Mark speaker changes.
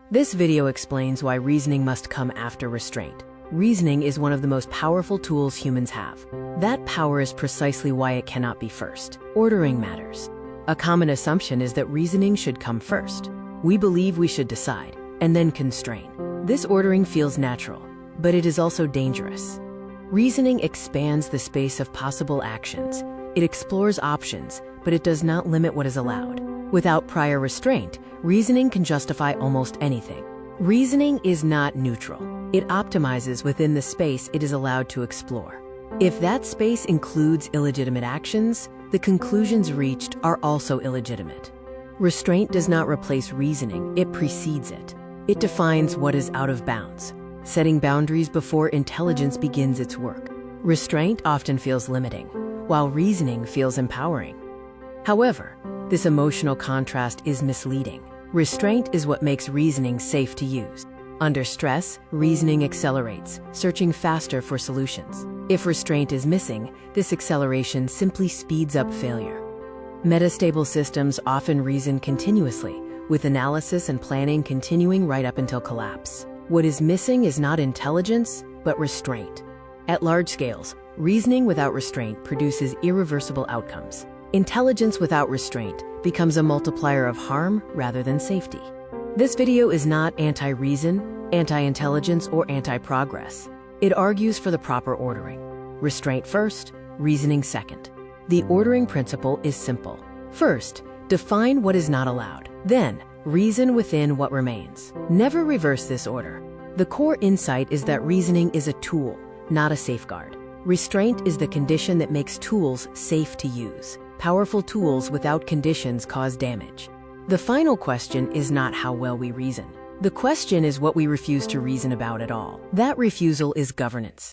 Speaker 1: This video explains why reasoning must come after restraint. Reasoning is one of the most powerful tools humans have. That power is precisely why it cannot be first. Ordering matters. A common assumption is that reasoning should come first. We believe we should decide, and then constrain. This ordering feels natural, but it is also dangerous. Reasoning expands the space of possible actions. It explores options, but it does not limit what is allowed. Without prior restraint, reasoning can justify almost anything. Reasoning is not neutral. It optimizes within the space it is allowed to explore. If that space includes illegitimate actions, the conclusions reached are also illegitimate. Restraint does not replace reasoning, it precedes it. It defines what is out of bounds, setting boundaries before intelligence begins its work. Restraint often feels limiting, while reasoning feels empowering. However, this emotional contrast is misleading. Restraint is what makes reasoning safe to use. Under stress, reasoning accelerates, searching faster for solutions. If restraint is missing, this acceleration simply speeds up failure. Metastable systems often reason continuously, with analysis and planning continuing right up until collapse. What is missing is not intelligence, but restraint. At large scales, reasoning without restraint produces irreversible outcomes. Intelligence without restraint becomes a multiplier of harm rather than safety. This video is not anti-reason, anti-intelligence, or anti-progress. It argues for the proper ordering. Restraint first, reasoning second. The ordering principle is simple. First, define what is not allowed. Then, reason within what remains. Never reverse this order. The core insight is that reasoning is a tool, not a safeguard. Restraint is the condition that makes tools safe to use. Powerful tools without conditions cause damage. The final question is not how well we reason. The question is what we refuse to reason about at all. That refusal is governance.